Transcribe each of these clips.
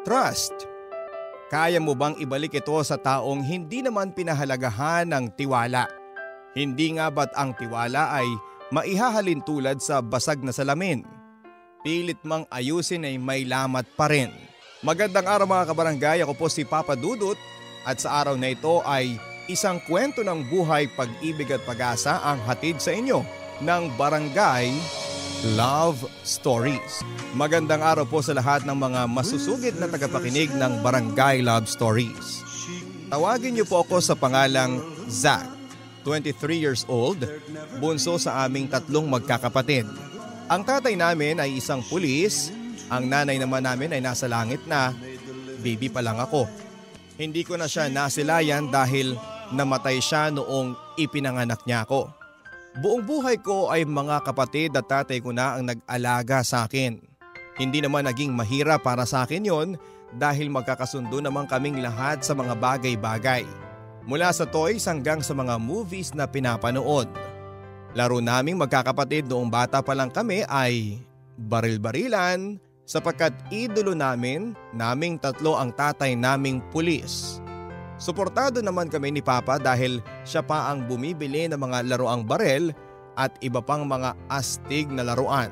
trust. Kaya mo bang ibalik ito sa taong hindi naman pinahalagahan ng tiwala? Hindi nga ba't ang tiwala ay maihahalin tulad sa basag na salamin? Pilit mang ayusin ay may lamat pa rin. Magandang araw mga kabarangay, ako po si Papa Dudut at sa araw na ito ay isang kwento ng buhay, pag-ibig at pag-asa ang hatid sa inyo ng Barangay Love Stories. Magandang araw po sa lahat ng mga masusugid na tagapakinig ng Barangay Love Stories. Tawagin niyo po ako sa pangalang Zach, 23 years old, bunso sa aming tatlong magkakapatid. Ang tatay namin ay isang pulis, ang nanay naman namin ay nasa langit na, baby pa lang ako. Hindi ko na siya nasilayan dahil namatay siya noong ipinanganak niya ako. Buong buhay ko ay mga kapatid at tatay ko na ang nag-alaga sa akin. Hindi naman naging mahirap para sa akin yon dahil magkakasundo naman kaming lahat sa mga bagay-bagay. Mula sa toys hanggang sa mga movies na pinapanood. Laro naming magkakapatid noong bata pa lang kami ay baril-barilan sapagkat idolo naming tatlo ang tatay naming pulis. Suportado naman kami ni Papa dahil siya pa ang bumibili ng mga laruang barel at iba pang mga astig na laruan.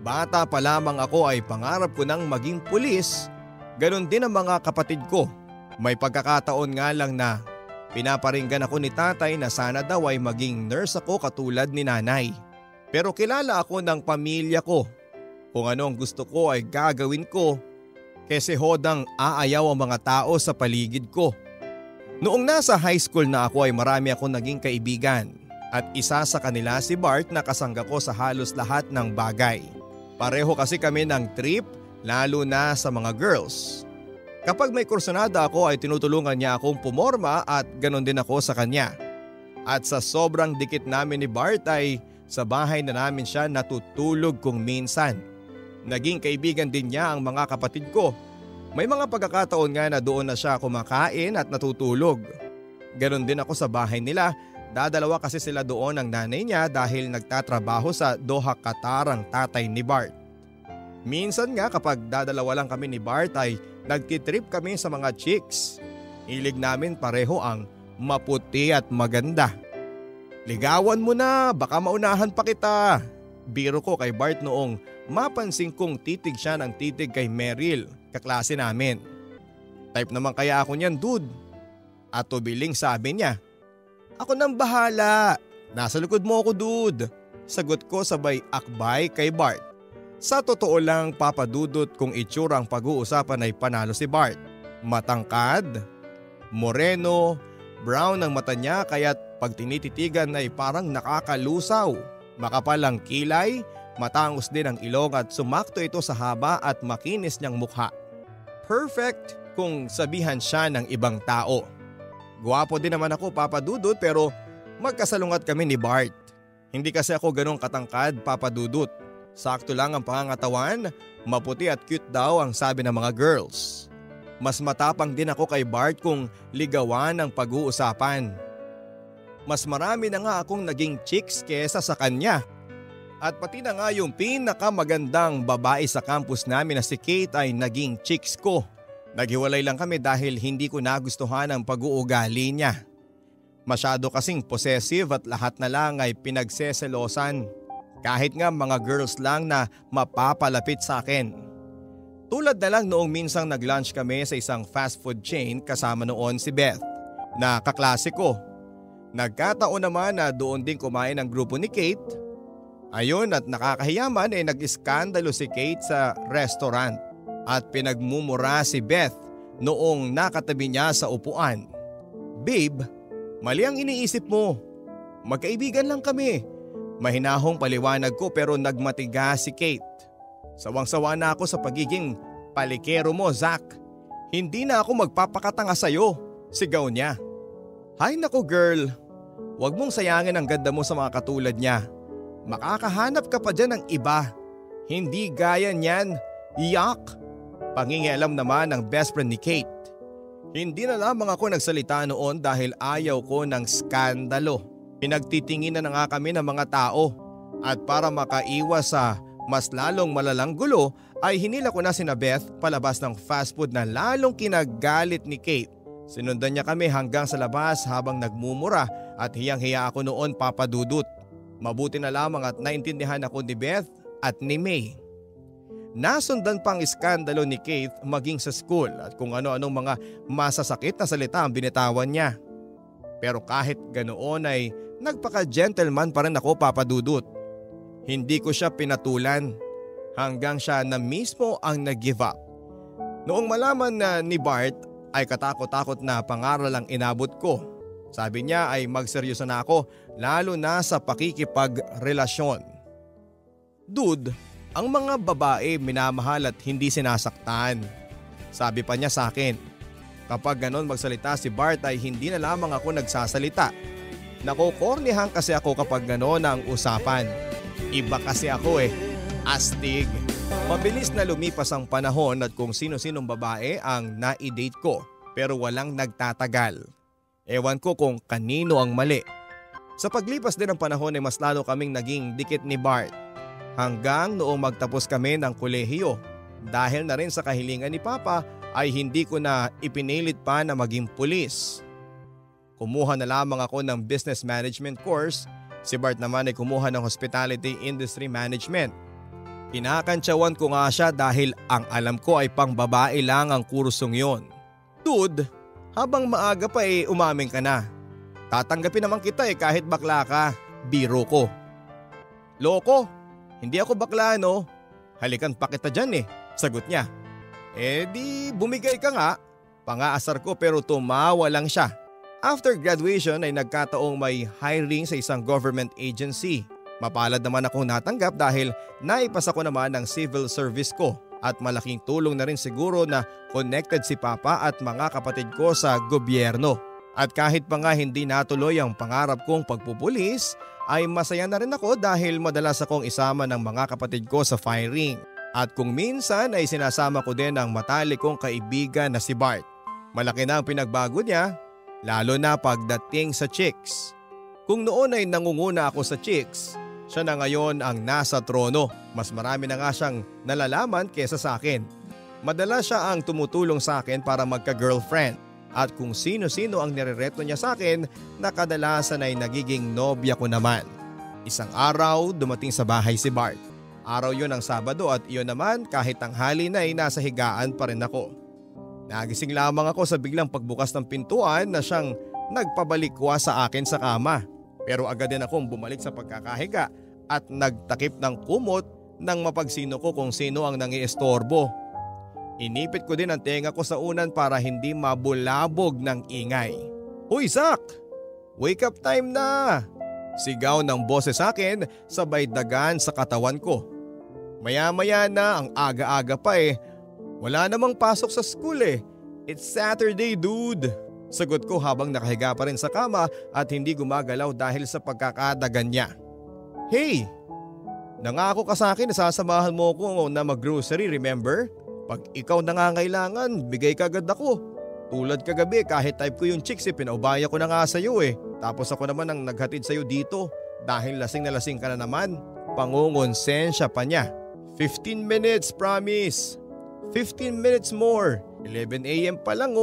Bata pa lamang ako ay pangarap ko nang maging pulis, ganon din ang mga kapatid ko. May pagkakataon nga lang na pinaparinggan ako ni tatay na sana daw ay maging nurse ako katulad ni nanay. Pero kilala ako ng pamilya ko. Kung ano ang gusto ko ay gagawin ko kasi hodang aayaw ang mga tao sa paligid ko. Noong nasa high school na ako ay marami akong naging kaibigan at isa sa kanila si Bart na kasangga ko sa halos lahat ng bagay. Pareho kasi kami ng trip lalo na sa mga girls. Kapag may kursunada ako ay tinutulungan niya akong pumorma at ganon din ako sa kanya. At sa sobrang dikit namin ni Bart ay sa bahay na namin siya natutulog kung minsan. Naging kaibigan din niya ang mga kapatid ko. May mga pagkakataon nga na doon na siya kumakain at natutulog. Ganon din ako sa bahay nila, dadalawa kasi sila doon ng nanay niya dahil nagtatrabaho sa Doha, Qatar ang tatay ni Bart. Minsan nga kapag dadalawa lang kami ni Bart ay nagtitrip kami sa mga chicks. Hilig namin pareho ang maputi at maganda. Ligawan mo na, baka maunahan pa kita. Biro ko kay Bart noong mapansin kong titig siya ng titig kay Meryl, kaklase namin. Type naman kaya ako niyan, dude. At tubiling sabi niya, ako nang bahala. Nasa likod mo ako, dude. Sagot ko sabay akbay kay Bart. Sa totoo lang, Papa Dudut, kung itsurang pag-uusapan ay panalo si Bart. Matangkad, moreno, brown ang mata niya kaya't pag tinititigan ay parang nakakalusaw. Makapal ang kilay, matangos din ang ilong at sumakto ito sa haba at makinis niyang mukha. Perfect kung sabihan siya ng ibang tao. Gwapo din naman ako, Papa Dudut, pero magkasalungat kami ni Bart. Hindi kasi ako ganong katangkad, Papa Dudut. Sakto lang ang pangangatawan, maputi at cute daw ang sabi ng mga girls. Mas matapang din ako kay Bart kung ligawan ang pag-uusapan. Mas marami na nga akong naging chicks kesa sa kanya. At pati na nga yung pinakamagandang babae sa campus namin na si Kate ay naging chicks ko. Naghiwalay lang kami dahil hindi ko nagustuhan ang pag-uugali niya. Masyado kasing possessive at lahat na lang ay pinagseselosan. Kahit nga mga girls lang na mapapalapit sa akin. Tulad na lang noong minsang nag-lunch kami sa isang fast food chain kasama noon si Beth na kaklase ko. Nagkataon naman na doon din kumain ang grupo ni Kate. Ayun at nakakahiyaman ay nag-iskandalo si Kate sa restaurant at pinagmumura si Beth noong nakatabi niya sa upuan. Babe, mali ang iniisip mo. Magkaibigan lang kami. Mahinahong paliwanag ko pero nagmatiga si Kate. Sawang-sawa na ako sa pagiging palikero mo, Zach. Hindi na ako magpapakatanga sa'yo, sigaw niya. Hay nako girl, huwag mong sayangin ang ganda mo sa mga katulad niya. Makakahanap ka pa dyan ng iba. Hindi gaya niyan. Yak! Pangingialam naman ng best friend ni Kate. Hindi na lamang ako nagsalita noon dahil ayaw ko ng skandalo. Pinagtitinginan na nga kami ng mga tao. At para makaiwas sa mas lalong malalang gulo ay hinila ko na sina Beth palabas ng fast food na lalong kinagalit ni Kate. Sinundan niya kami hanggang sa labas habang nagmumura at hiyang-hiya ako noon, Papa Dudut. Mabuti na lamang at naintindihan ako ni Beth at ni May. Nasundan pang iskandalo ni Kate maging sa school at kung ano-anong mga masasakit na salita ang binitawan niya. Pero kahit ganoon ay nagpaka-gentleman pa rin ako, Papa Dudut. Hindi ko siya pinatulan hanggang siya na mismo ang nag-give up. Noong malaman na ni Bart ay katakot-takot na pangaral ang inabot ko. Sabi niya ay magseryoso na ako lalo na sa pakikipagrelasyon. Dude, ang mga babae minamahal at hindi sinasaktan. Sabi pa niya sa akin. Kapag ganon magsalita si Bart ay hindi na lamang ako nagsasalita. Nakokornihan kasi ako kapag ganon ang usapan. Iba kasi ako astig. Mabilis na lumipas ang panahon at kung sino-sinong babae ang na-date ko pero walang nagtatagal. Ewan ko kung kanino ang mali. Sa paglipas din ng panahon ay mas lalo kaming naging dikit ni Bart. Hanggang noong magtapos kami ng kolehiyo. Dahil na rin sa kahilingan ni Papa ay hindi ko na ipinilit pa na maging pulis. Kumuha na lamang ako ng business management course. Si Bart naman ay kumuha ng hospitality industry management. Kinakantsawan ko nga siya dahil ang alam ko ay pang babae lang ang kursong yon. Dude, habang maaga pa umamin ka na. Tatanggapin naman kita kahit bakla ka. Biro ko. Loko, hindi ako bakla no. Halikan pa kita dyan sagot niya. Di bumigay ka nga. Pangaasar ko pero tumawa lang siya. After graduation ay nagkataong may hiring sa isang government agency. Mapalad naman akong natanggap dahil naipasa ko naman ang civil service ko at malaking tulong na rin siguro na connected si Papa at mga kapatid ko sa gobyerno. At kahit pa nga hindi natuloy ang pangarap kong pagpupulis ay masaya na rin ako dahil madalas akong isama ng mga kapatid ko sa firing. At kung minsan ay sinasama ko din ang matalik kong kaibigan na si Bart. Malaki na ang pinagbago niya. Lalo na pagdating sa chicks. Kung noon ay nangunguna ako sa chicks, siya na ngayon ang nasa trono. Mas marami na nga siyang nalalaman kesa sa akin. Madalas siya ang tumutulong sa akin para magka-girlfriend. At kung sino-sino ang nirereto niya sa akin, na kadalasan ay nagiging nobya ko naman. Isang araw dumating sa bahay si Bart. Araw yon ang Sabado at iyon naman kahit tanghali na ay nasa higaan pa rin ako. Nagising lamang ako sa biglang pagbukas ng pintuan na siyang nagpabalikwa sa akin sa kama. Pero agad din akong bumalik sa pagkakahiga at nagtakip ng kumot nang mapagsino ko kung sino ang nangiistorbo. Inipit ko din ang tenga ko sa unan para hindi mabulabog ng ingay. Hoy Zach! Wake up time na! Sigaw ng boses sa akin sabay dagan sa katawan ko. Maya-maya na ang aga-aga pa Wala namang pasok sa school It's Saturday dude. Sagot ko habang nakahiga pa rin sa kama at hindi gumagalaw dahil sa pagkakadagan niya. Hey! Nangako ka sa akin na sasamahan mo ko na mag-grocery, remember? Pag ikaw nangangailangan, bigay ka agad ako. Tulad kagabi kahit type ko yung chicks pinaubaya ko na nga sa'yo Tapos ako naman ang naghatid sa'yo dito dahil lasing na lasing ka na naman. Pangungonsensya pa niya. 15 minutes promise. 15 minutes more. 11 AM pa lang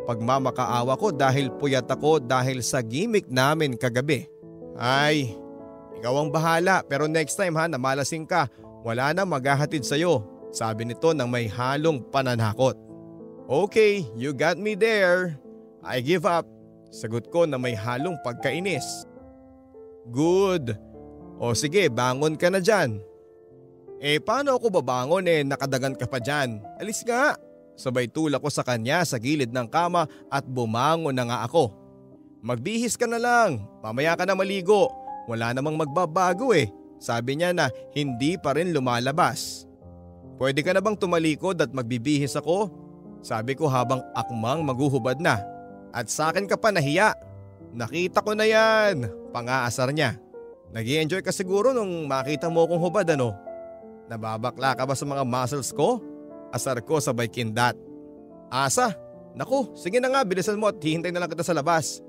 Pagmamakaawa ko dahil puyat ako dahil sa gimmick namin kagabi. Ay, ikaw ang bahala pero next time na malasing ka, wala na maghahatid sa'yo. Sabi nito nang may halong pananakot. Okay, you got me there. I give up. Sagot ko na may halong pagkainis. Good. O sige, bangon ka na dyan. Paano ako babangon nakadagan ka pa dyan? Alis nga. Sabay tulak ko sa kanya sa gilid ng kama at bumangon na nga ako. Magbihis ka na lang, mamaya ka na maligo. Wala namang magbabago Sabi niya na hindi pa rin lumalabas. Pwede ka na bang tumalikod at magbibihis ako? Sabi ko habang akmang maghuhubad na. At sa akin ka pa nahiya. Nakita ko na yan, pangaasar niya. Nag-i-enjoy ka siguro nung makita mo kong hubad Nababakla ka ba sa mga muscles ko? Asar ko sabay kindat. Asa? Naku, sige na nga bilisan mo at hihintay na lang kita sa labas.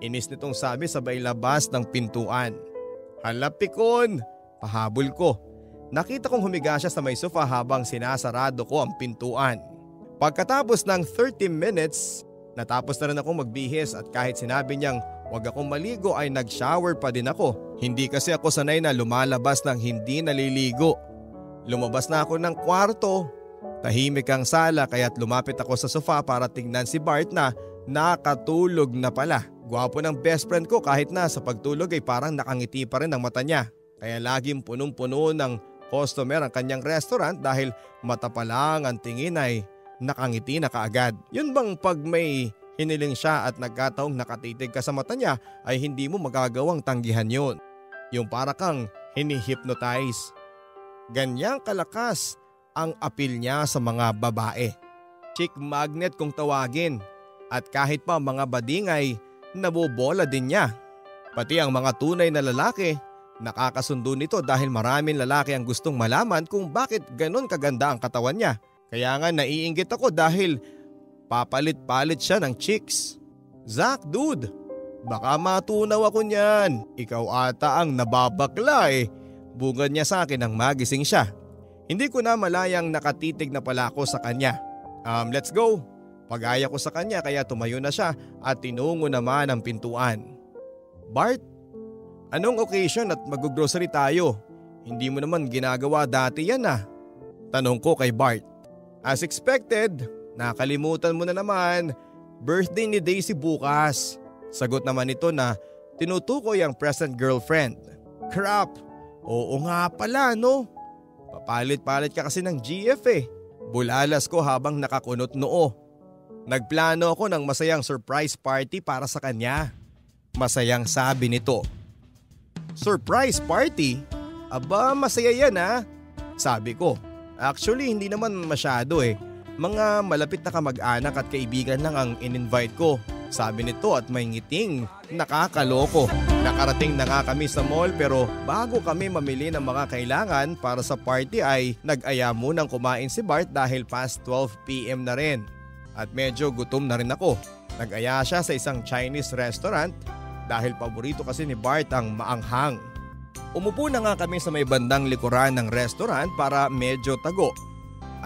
Inis nitong sabi sabay labas ng pintuan. Hala pikon, pahabol ko. nakita kong humiga siya sa may sofa habang sinasarado ko ang pintuan. Pagkatapos ng 30 minutes, natapos na rin akong magbihis at kahit sinabi niyang wag akong maligo ay nag-shower pa din ako. Hindi kasi ako sanay na lumalabas ng hindi naliligo. Lumabas na ako ng kwarto. Tahimik ang sala kaya't lumapit ako sa sofa para tingnan si Bart na nakatulog na pala. Gwapo ng best friend ko kahit na sa pagtulog ay parang nakangiti pa rin ang mata niya. Kaya laging punong-puno ng customer ang kanyang restaurant dahil mata pa lang ang tingin ay nakangiti na kaagad. Yun bang pag may hiniling siya at nagkataong nakatitig ka sa mata niya ay hindi mo magagawang tanggihan yun. Yung para kang hini-hypnotize. Ganyang kalakas ang appeal niya sa mga babae. Chick magnet kung tawagin. At kahit pa mga bading ay nabobola din niya. Pati ang mga tunay na lalaki, nakakasundo nito dahil maraming lalaki ang gustong malaman kung bakit ganon kaganda ang katawan niya. Kaya nga naiinggit ako dahil papalit-palit siya ng chicks. Zach dude, baka matunaw ako niyan. Ikaw ata ang nababakla eh. Bungad niya sa akin nang magising siya. Hindi ko na malayang nakatitig na pala ako sa kanya. Let's go. Pagaya ko sa kanya kaya tumayo na siya at tinungo naman ang pintuan. Bart, anong occasion at mag-grocery tayo? Hindi mo naman ginagawa dati yan ah. Tanong ko kay Bart. As expected, nakalimutan mo na naman. Birthday ni Daisy bukas. Sagot naman ito na tinutukoy ang present girlfriend. Crap, oo nga pala no. Papalit-palit ka kasi ng GF eh. Bulalas ko habang nakakunot noo. Nagplano ako ng masayang surprise party para sa kanya. Masayang sabi nito. Surprise party? Aba masaya yan ha? Sabi ko. Actually hindi naman masyado eh. Mga malapit na kamag-anak at kaibigan lang ang in-invite ko. Sabi nito at may ngiting nakakaloko. Nakarating na nga kami sa mall pero bago kami mamili ng mga kailangan para sa party ay nag-aya munang kumain si Bart dahil past 12 PM na rin. At medyo gutom na rin ako. Nag-aya siya sa isang Chinese restaurant dahil paborito kasi ni Bart ang maanghang. Umupo na nga kami sa may bandang likuran ng restaurant para medyo tago.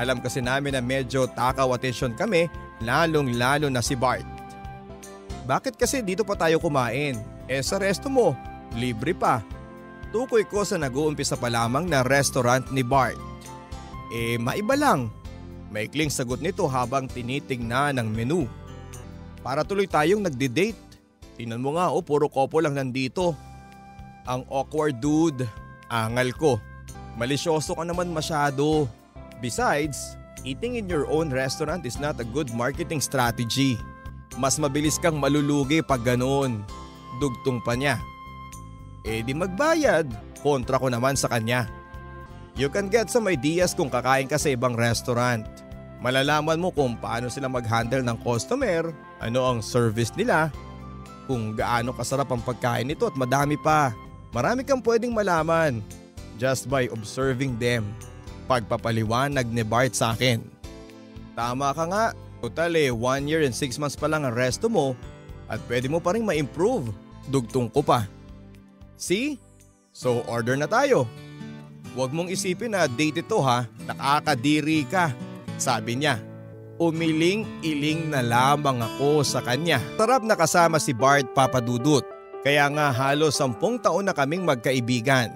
Alam kasi namin na medyo takaw atensyon kami lalong-lalo na si Bart. Bakit kasi dito pa tayo kumain? Sa resto mo, libre pa. Tukoy ko sa nag-uumpisa pa lamang na restaurant ni Bart. Maiba lang. Maikling sagot nito habang tinitingnan ang menu. Para tuloy tayong nagde-date. Tingnan mo nga puro couple lang nandito. Ang awkward dude. Angal ko. Malisyoso ka naman masyado. Besides, eating in your own restaurant is not a good marketing strategy. Mas mabilis kang malulugi pag ganoon. Dugtong pa niya. Di magbayad. Kontra ko naman sa kanya. You can get some ideas kung kakain ka sa ibang restaurant. Malalaman mo kung paano sila mag-handle ng customer, ano ang service nila, kung gaano kasarap ang pagkain nito at madami pa. Marami kang pwedeng malaman just by observing them. Pagpapaliwanag ni Bart sa akin. Tama ka nga, total 1 year and 6 months pa lang ang resto mo at pwede mo pa rin ma-improve. Dugtong ko pa. See? So order na tayo. Huwag mong isipin na date ito ha, nakakadiri ka, sabi niya. Umiling-iling na lamang ako sa kanya. Sarap na kasama si Bart Papadudut, kaya nga halos 10 taon na kaming magkaibigan.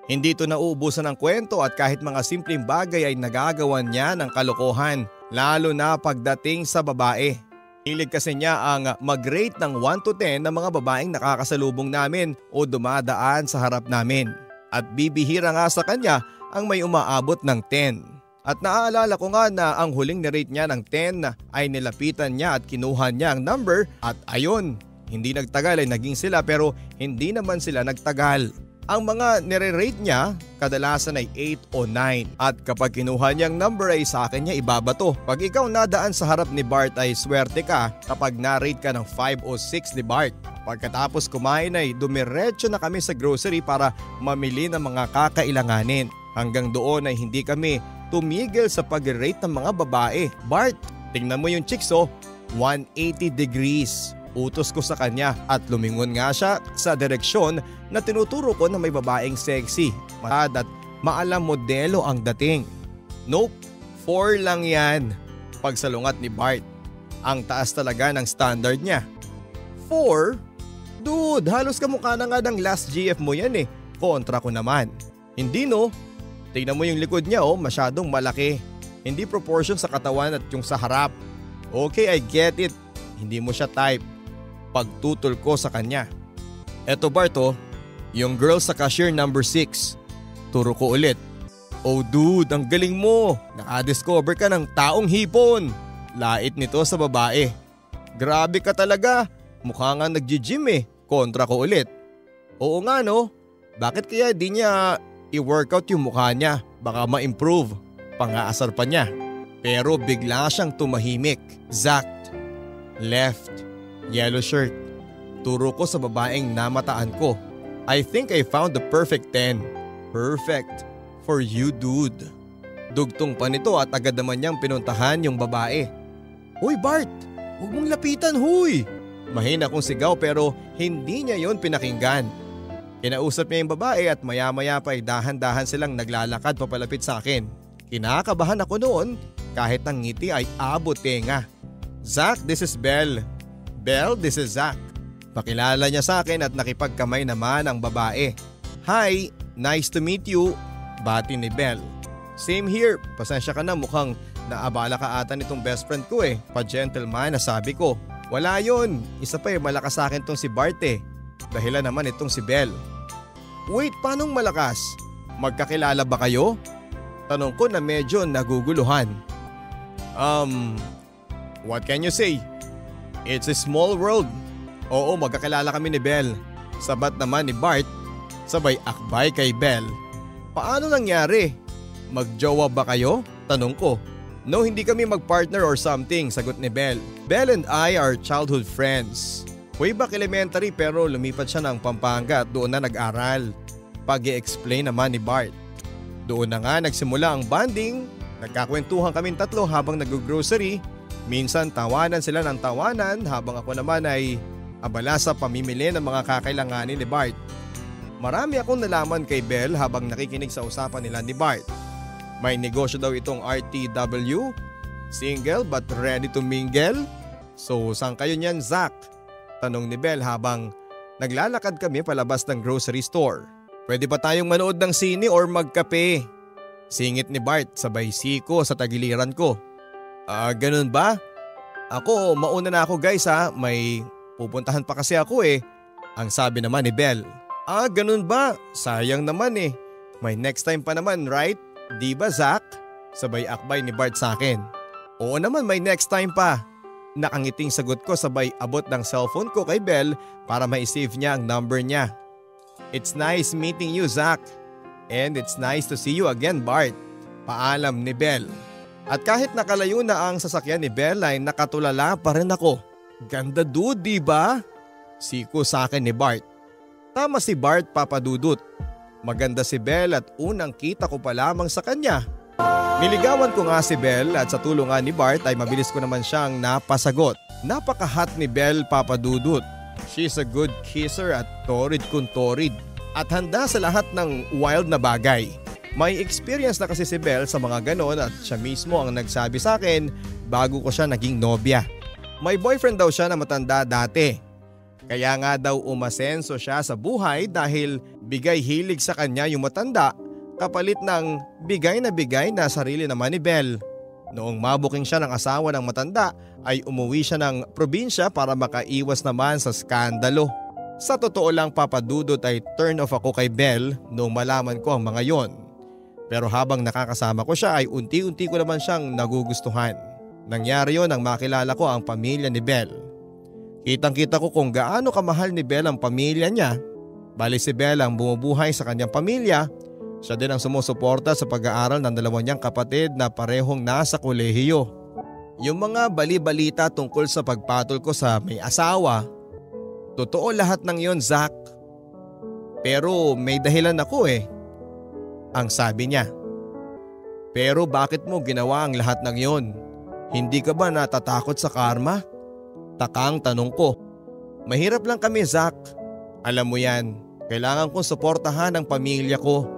Hindi ito nauubusan ng kwento at kahit mga simpleng bagay ay nagagawan niya ng kalokohan, lalo na pagdating sa babae. Hilig kasi niya ang mag-rate ng 1 to 10 ng mga babaeng nakakasalubong namin o dumadaan sa harap namin. At bibihira nga sa kanya ang may umaabot ng 10. At naaalala ko nga na ang huling nirate niya ng 10 ay nilapitan niya at kinuha niya ang number at ayun, hindi nagtagal ay naging sila pero hindi naman sila nagtagal. Ang mga nire-rate niya kadalasan ay 8 o 9 at kapag kinuha niyang number ay sa akin niya ibabato. Pag ikaw nadaan sa harap ni Bart ay swerte ka kapag na-rate ka ng 5 o 6 ni Bart. Pagkatapos kumain ay dumiretso na kami sa grocery para mamili ng mga kakailanganin. Hanggang doon ay hindi kami tumigil sa pag-rate ng mga babae. Bart, tingnan mo yung chicks 180 degrees. Utos ko sa kanya at lumingon nga siya sa direksyon na tinuturo ko na may babaeng sexy, matad at maalam modelo ang dating. Nope, 4 lang yan. Pagsalungat ni Bart. Ang taas talaga ng standard niya. 4? Dude, halos kamukha na nga ng last GF mo yan eh. Kontra ko naman. Hindi no? Tingnan mo yung likod niya masyadong malaki. Hindi proportion sa katawan at yung sa harap. Okay, I get it. Hindi mo siya type. Pagtutol ko sa kanya. Eto Bart yung girl sa cashier number 6. Turo ko ulit. Oh dude, ang galing mo. Nakadiscover ka ng taong hipon. Lait nito sa babae. Grabe ka talaga. Mukha nga nag-gym Kontra ko ulit. Oo nga no. Bakit kaya di niya i-workout yung mukha niya? Baka ma-improve. Pang-aasar pa niya. Pero bigla siyang tumahimik. Zack. Left. Yellow shirt. Turo ko sa babaeng namataan ko. I think I found the perfect 10. Perfect. For you dude. Dugtong pa nito at agad naman niyang pinuntahan yung babae. Hoy Bart! Huwag mong lapitan huy! Mahina kong sigaw pero hindi niya yon pinakinggan. Kinausap niya yung babae at maya-maya pa ay dahan-dahan silang naglalakad papalapit sa akin. Kinakabahan ako noon kahit ang ngiti ay abot tenga. Zack, this is Belle. Belle, this is Zack. Pakilala niya sa akin at nakipagkamay naman ang babae. Hi, nice to meet you. Bati ni Belle. Same here, pasensya ka na mukhang naabala ka ata nitong best friend ko Pa-gentleman na sabi ko. Wala yon, isa pa malakas sa akin tong si Bart Dahilan naman itong si Belle. Wait, paanong malakas? Magkakilala ba kayo? Tanong ko na medyo naguguluhan. What can you say? It's a small world. Oo, magkakilala kami ni Belle. Sabat naman ni Bart, sabay akbay kay Belle. Paano nangyari? Magjowa ba kayo? Tanong ko. No, hindi kami magpartner or something, sagot ni Belle. Belle and I are childhood friends. Way back elementary pero lumipat siya ng Pampanga at doon na nag-aral. Pag-i-explain naman ni Bart. Doon na nga nagsimula ang bonding. Nagkakwentuhan kaming tatlo habang nag-grocery. Minsan tawanan sila ng tawanan habang ako naman ay abala sa pamimili ng mga kakailanganin ni Bart. Marami akong nalaman kay Belle habang nakikinig sa usapan nila ni Bart. May negosyo daw itong RTW, single but ready to mingle. So saan kayo niyan Zack? Tanong ni Belle habang naglalakad kami palabas ng grocery store. Pwede ba tayong manood ng sine or magkape? Singit ni Bart sabay siko sa tagiliran ko. Ganun ba? Ako mauna na ako guys may pupuntahan pa kasi ako Ang sabi naman ni Belle. Ganun ba? Sayang naman May next time pa naman right? Di ba Zack? Sabay akbay ni Bart sa akin. Oo naman may next time pa. Nakangiting sagot ko sabay abot ng cellphone ko kay Belle para ma-save niya ang number niya. It's nice meeting you Zack. And it's nice to see you again Bart. Paalam ni Belle. At kahit nakalayo na ang sasakyan ni Belle ay nakatulala pa rin ako. Ganda dude di ba? Siko sa akin ni Bart. Tama si Bart papadudot. Maganda si Belle at unang kita ko pa lamang sa kanya. Niligawan ko nga si Belle at sa tulungan ni Bart ay mabilis ko naman siyang napasagot. Napaka-hot ni Belle papadudot. She's a good kisser at torid kung torid. At handa sa lahat ng wild na bagay. May experience na kasi si Belle sa mga ganon at siya mismo ang nagsabi sa akin bago ko siya naging nobya. May boyfriend daw siya na matanda dati. Kaya nga daw umasenso siya sa buhay dahil bigay hilig sa kanya yung matanda kapalit ng bigay na sarili naman ni Belle. Noong mabuking siya ng asawa ng matanda ay umuwi siya ng probinsya para makaiwas naman sa skandalo. Sa totoo lang papadudot ay turn off ako kay Belle noong malaman ko ang mga yon. Pero habang nakakasama ko siya ay unti-unti ko naman siyang nagugustuhan. Nangyari yon nang makilala ko ang pamilya ni Belle. Kitang-kita ko kung gaano kamahal ni Belle ang pamilya niya. Bali si Belle ang bumubuhay sa kanyang pamilya. Siya din ang sumusuporta sa pag-aaral ng dalawa niyang kapatid na parehong nasa kolehiyo. Yung mga bali-balita tungkol sa pagpatol ko sa may asawa, totoo lahat ng yon Zack. Pero may dahilan ako ang sabi niya. Pero bakit mo ginawa ang lahat ng yon? Hindi ka ba natatakot sa karma? Takang tanong ko. Mahirap lang kami Zack. Alam mo yan, kailangan kong suportahan ang pamilya ko.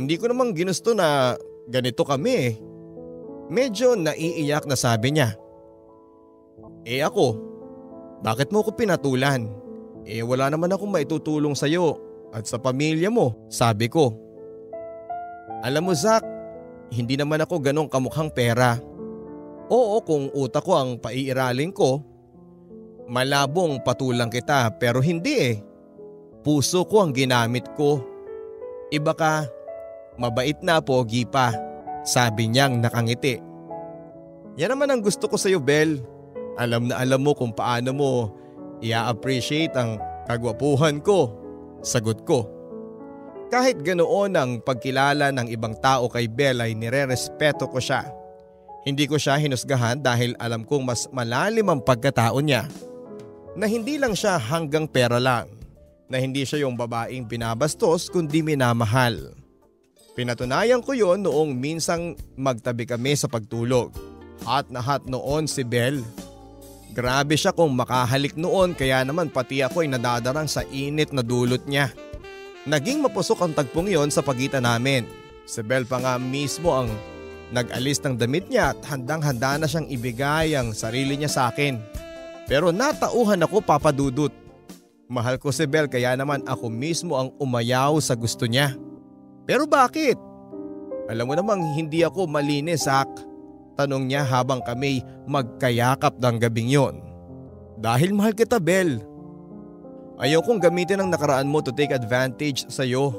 Hindi ko namang ginusto na ganito kami eh. Medyo naiiyak na sabi niya. Ako, bakit mo ko pinatulan? Wala naman akong maitutulong sa'yo at sa pamilya mo, sabi ko. Alam mo Zach, hindi naman ako ganong kamukhang pera. Oo, kung utak ko ang paiiralin ko, malabong patulang kita pero hindi eh. Puso ko ang ginamit ko. Iba ka, mabait na pogi pa, sabi niyang nakangiti. Yan naman ang gusto ko sa'yo Bel. Alam na alam mo kung paano mo i-appreciate ang kagwapuhan ko, sagot ko. Kahit ganoon ang pagkilala ng ibang tao kay Bel ay nire-respeto ko siya. Hindi ko siya hinusgahan dahil alam kong mas malalim ang pagkatao niya. Na hindi lang siya hanggang pera lang. Na hindi siya yung babaeng binabastos kundi minamahal. Pinatunayan ko yon noong minsang magtabi kami sa pagtulog. Hot na hot noon si Bel. Grabe siya kung makahalik noon kaya naman pati ako ay nadadarang sa init na dulot niya. Naging mapusok ang tagpong yon sa pagitan namin. Si Bel pa nga mismo ang nag-alis ng damit niya at handang-handa na siyang ibigay ang sarili niya sa akin. Pero natauhan ako papadudot. Mahal ko si Bel kaya naman ako mismo ang umayaw sa gusto niya. Pero bakit? Alam mo namang hindi ako malinis, Zach. Tanong niya habang kami magkayakap ng gabing yon. Dahil mahal kita Bel. Ayaw kong gamitin ang nakaraan mo to take advantage sa'yo.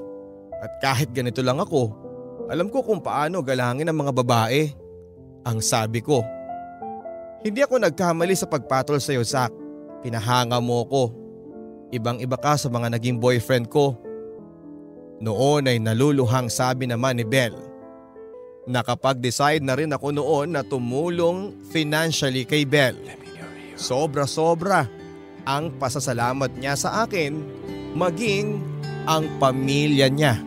At kahit ganito lang ako, alam ko kung paano galangin ang mga babae. Ang sabi ko. Hindi ako nagkamali sa pagpatol sa'yo Zach. Pinahanga mo ko. Ibang-iba ka sa mga naging boyfriend ko. Noon ay naluluhang sabi naman ni Bel. Nakapag-decide na rin ako noon na tumulong financially kay Bel. Sobra-sobra ang pasasalamat niya sa akin, maging ang pamilya niya.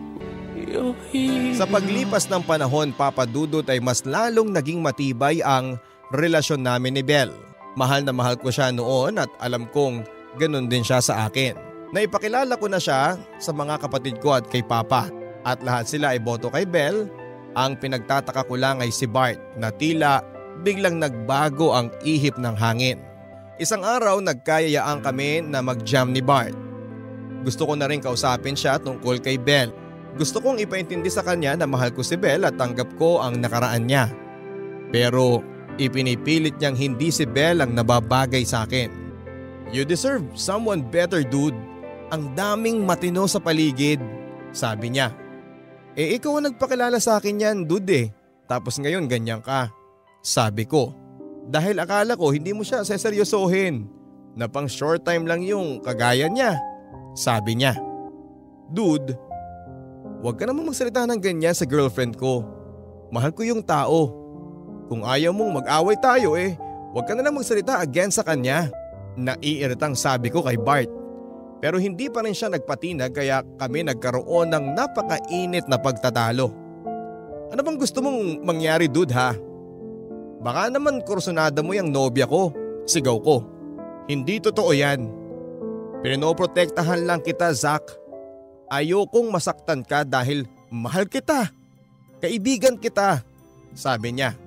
Sa paglipas ng panahon, Papa Dudut, ay mas lalong naging matibay ang relasyon namin ni Bel. Mahal na mahal ko siya noon at alam kong ganun din siya sa akin. Naipakilala ko na siya sa mga kapatid ko at kay Papa at lahat sila ay boto kay Bel. Ang pinagtataka ko lang ay si Bart na tila biglang nagbago ang ihip ng hangin. Isang araw nagkayayaan kami na mag-jam ni Bart. Gusto ko na rin kausapin siya tungkol kay Bel. Gusto kong ipaintindi sa kanya na mahal ko si Bel at tanggap ko ang nakaraan niya. Pero ipinipilit niyang hindi si Bel ang nababagay sa akin. You deserve someone better dude. Ang daming matino sa paligid, sabi niya. Ikaw ang nagpakilala sa akin yan dude eh. Tapos ngayon ganyan ka, sabi ko. Dahil akala ko hindi mo siya seseryosohin. Na pang short time lang yung kagaya niya, sabi niya. Dude, huwag ka namang magsalita ng ganyan sa girlfriend ko. Mahal ko yung tao. Kung ayaw mong mag-away tayo huwag ka na lang magsalita against sa kanya. Naiiritang sabi ko kay Bart. Pero hindi pa rin siya nagpatinag kaya kami nagkaroon ng napakainit na pagtatalo. Ano bang gusto mong mangyari dude ha? Baka naman kursunada mo yung nobya ko, sigaw ko. Hindi totoo yan. Pinoprotektahan lang kita Zach. Ayokong masaktan ka dahil mahal kita. Kaibigan kita, sabi niya.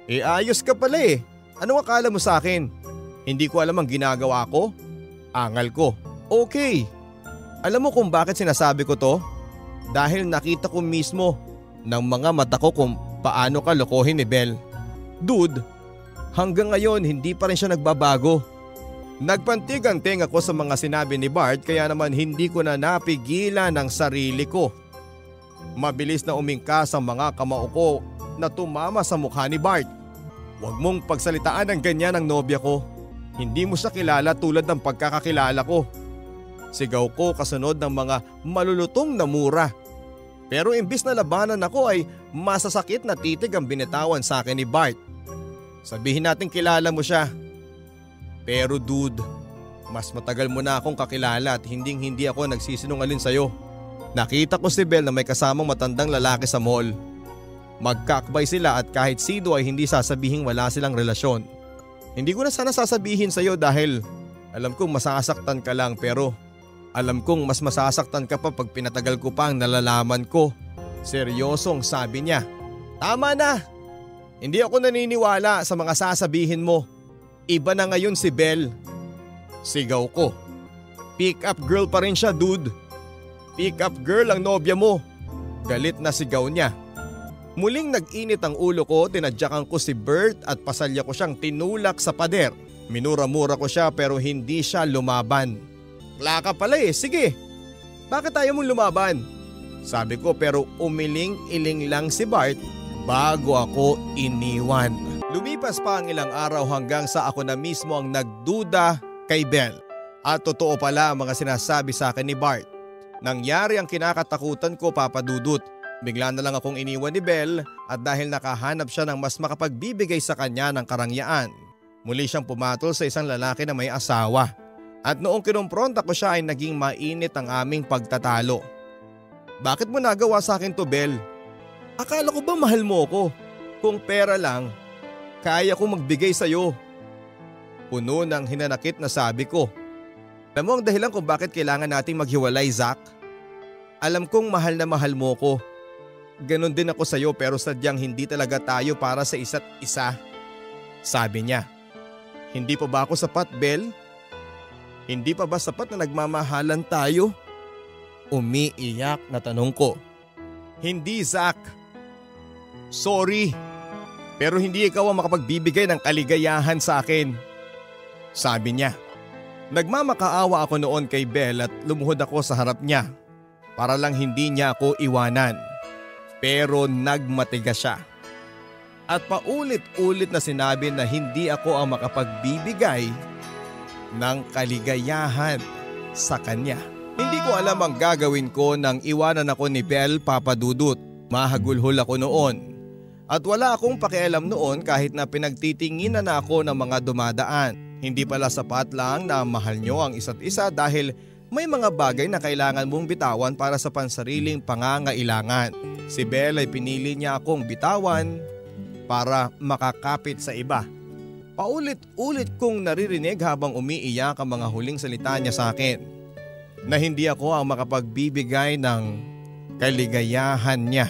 Ayos ka pala Anong akala mo sa akin? Hindi ko alam ang ginagawa ko? Angal ko. Okay. Alam mo kung bakit sinasabi ko to? Dahil nakita ko mismo ng mga mata ko kung paano ka lokohin ni Bel. Dude, hanggang ngayon hindi pa rin siya nagbabago. Nagpantigang-ting ako sa mga sinabi ni Bart kaya naman hindi ko na napigilan ang sarili ko. Mabilis na umingkas ang mga kamao ko na tumama sa mukha ni Bart. Huwag mong pagsalitaan ng ganyan ang nobya ko. Hindi mo siya kilala tulad ng pagkakakilala ko. Sigaw ko kasunod ng mga malulutong na mura. Pero imbis na labanan ako ay masasakit na titig ang binitawan sa akin ni Bart. Sabihin natin kilala mo siya. Pero dude, mas matagal mo na akong kakilala at hindi ako nagsisinungaling sa'yo. Nakita ko si Bel na may kasamang matandang lalaki sa mall. Magkakbay sila at kahit sino ay hindi sasabihing wala silang relasyon. Hindi ko na sana sasabihin sa'yo dahil alam kong masasaktan ka lang pero alam kong mas masasaktan ka pa pag pinatagal ko pa ang nalalaman ko Seryosong sabi niya. Tama na! Hindi ako naniniwala sa mga sasabihin mo. Iba na ngayon si Belle. Sigaw ko. Pick up girl pa rin siya, dude. Pick up girl ang nobya mo. Galit na sigaw niya. Muling nag-init ang ulo ko, tinadyakan ko si Bert at pasalya ko siyang tinulak sa pader. Minura-mura ko siya pero hindi siya lumaban. Klaka pala sige. Bakit ayaw mong lumaban? Sabi ko pero umiling-iling lang si Bart bago ako iniwan. Lumipas pa ang ilang araw hanggang sa ako na mismo ang nagduda kay Belle. At totoo pala ang mga sinasabi sa akin ni Bart. Nangyari ang kinakatakutan ko, Papa Dudut. Bigla na lang akong iniwan ni Belle at dahil nakahanap siya ng mas makapagbibigay sa kanya ng karangyaan. Muli siyang pumatol sa isang lalaki na may asawa. At noong kinumpronta ko siya ay naging mainit ang aming pagtatalo. Bakit mo nagawa sa akin to, Belle? Akala ko ba mahal mo ko? Kung pera lang, kaya ko magbigay sa'yo. Puno ng hinanakit na sabi ko. Alam mo ang dahilan kung bakit kailangan nating maghiwalay, Zach? Alam kong mahal na mahal mo ko. Ganon din ako sa'yo pero sadyang hindi talaga tayo para sa isa't isa. Sabi niya. Hindi pa ba ako sapat, Belle? Hindi pa ba sapat na nagmamahalan tayo? Umiiyak na tanong ko. Hindi, Zach. Sorry. Pero hindi ikaw ang makapagbibigay ng kaligayahan sa akin. Sabi niya. Nagmamakaawa ako noon kay Belle at lumuhod ako sa harap niya. Para lang hindi niya ako iwanan. Pero nagmatigas siya. At paulit-ulit na sinabi na hindi ako ang makapagbibigay ng kaligayahan sa kanya. Hindi ko alam ang gagawin ko nang iwanan ako ni Belle, Papa Dudut. Mahagulhol ako noon. At wala akong pakialam noon kahit na pinagtitinginan na ako ng mga dumadaan. Hindi pala sapat lang na mahal nyo ang isa't isa dahil may mga bagay na kailangan mong bitawan para sa pansariling pangangailangan. Si Belle ay pinili niya akong bitawan para makakapit sa iba. Paulit-ulit kong naririnig habang umiiyak ang mga huling salita niya sa akin. Na hindi ako ang makapagbibigay ng kaligayahan niya.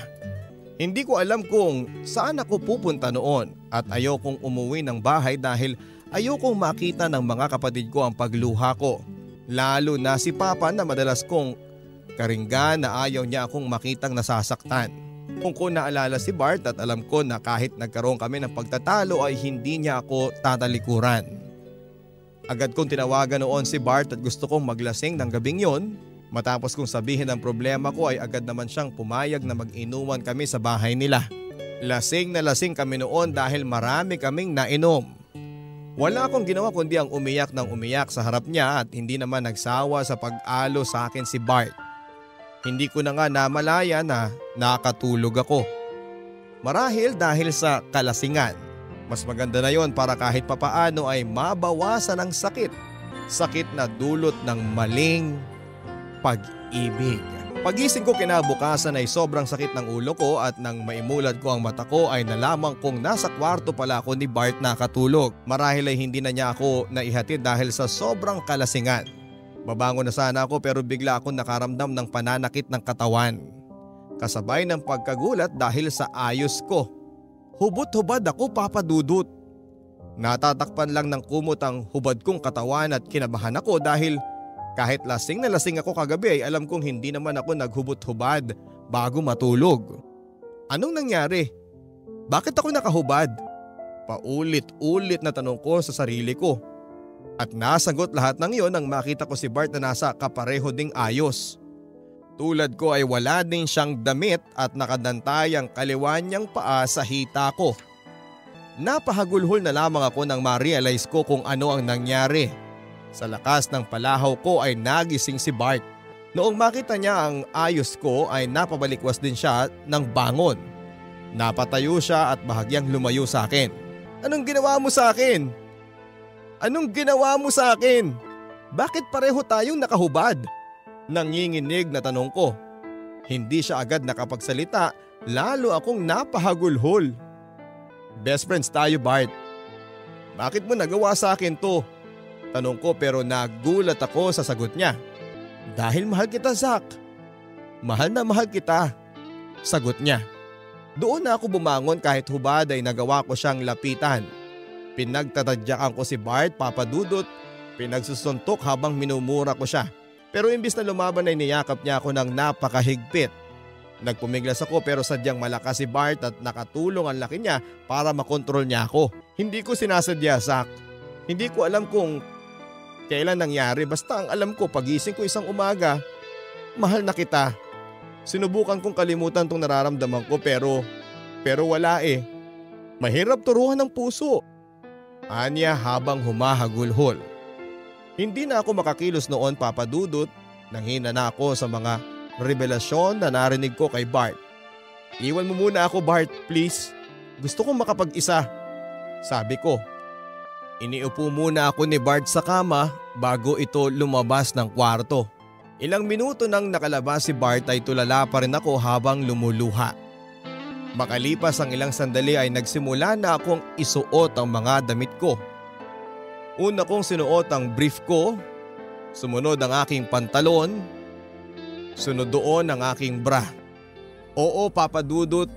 Hindi ko alam kung saan ako pupunta noon at ayokong umuwi ng bahay dahil ayokong makita ng mga kapatid ko ang pagluha ko. Lalo na si Papa na madalas kong karinggan na ayaw niya akong makitang nasasaktan. Kung ko naalala si Bart at alam ko na kahit nagkaroon kami ng pagtatalo ay hindi niya ako tatalikuran. Agad kong tinawagan noon si Bart at gusto kong maglasing ng gabing yon. Matapos kong sabihin ang problema ko ay agad naman siyang pumayag na mag-inuman kami sa bahay nila. Lasing na lasing kami noon dahil marami kaming nainom. Wala akong ginawa kundi ang umiyak ng umiyak sa harap niya at hindi naman nagsawa sa pag-alo sa akin si Bart. Hindi ko na nga namalaya na nakatulog ako. Marahil dahil sa kalasingan. Mas maganda na yon para kahit papaano ay mabawasan ang sakit. Sakit na dulot ng maling pag-ibig. Pagising ko kinabukasan ay sobrang sakit ng ulo ko at nang maimulad ko ang mata ko ay nalaman kong nasa kwarto pala ako ni Bart nakatulog. Marahil ay hindi na niya ako naihatid dahil sa sobrang kalasingan. Babangon na sana ako pero bigla akong nakaramdam ng pananakit ng katawan. Kasabay ng pagkagulat dahil sa ayos ko. Hubot-hubad ako, Papa Dudut. Natatakpan lang ng kumot ang hubad kong katawan at kinabahan ako dahil kahit lasing na lasing ako kagabi ay alam kong hindi naman ako naghubot-hubad bago matulog. Anong nangyari? Bakit ako nakahubad? Paulit-ulit na tanong ko sa sarili ko. At nasagot lahat ng iyon nang makita ko si Bart na nasa kapareho ding ayos. Tulad ko ay wala din siyang damit at nakadantay ang kaliwa niyang paa sa hita ko. Napahagulhol na lamang ako nang ma-realize ko kung ano ang nangyari. Sa lakas ng palahaw ko ay nagising si Bart. Noong makita niya ang ayos ko ay napabalikwas din siya ng bangon. Napatayo siya at bahagyang lumayo sa akin. Anong ginawa mo sa akin? Anong ginawa mo sa akin? Bakit pareho tayong nakahubad? Nanginginig na tanong ko. Hindi siya agad nakapagsalita, lalo akong napahagulhol. Best friends tayo, Bart. Bakit mo nagawa sa akin to? Tanong ko pero nagulat ako sa sagot niya. Dahil mahal kita, Zach. Mahal na mahal kita. sagot niya. Doon na ako bumangon kahit hubad ay nagawa ko siyang lapitan. Pinagtatadyakan ko si Bart, Papa Dudut, pinagsusuntok habang minumura ko siya. Pero imbis na lumaban ay niyakap niya ako ng napakahigpit. Nagpumiglas ako pero sadyang malakas si Bart at nakatulong ang laki niya para makontrol niya ako. Hindi ko sinasadya, Zach. Hindi ko alam kung kailan nangyari, basta ang alam ko pagising ko isang umaga, mahal na kita. Sinubukan kong kalimutan tong nararamdaman ko pero wala eh. Mahirap turuan ng puso. Anya habang humahagulhol. Hindi na ako makakilos noon, Papa Dudut. Nanghina na ako sa mga revelasyon na narinig ko kay Bart. Iwan mo muna ako, Bart, please. Gusto kong makapag-isa, sabi ko. Iniupo muna ako ni Bart sa kama bago ito lumabas ng kwarto. Ilang minuto nang nakalabas si Bart ay tulala pa rin ako habang lumuluha. Makalipas ang ilang sandali ay nagsimula na akong isuot ang mga damit ko. Una kong sinuot ang brief ko, sumunod ang aking pantalon, sunod doon ang aking bra. Oo, Papa Dudut,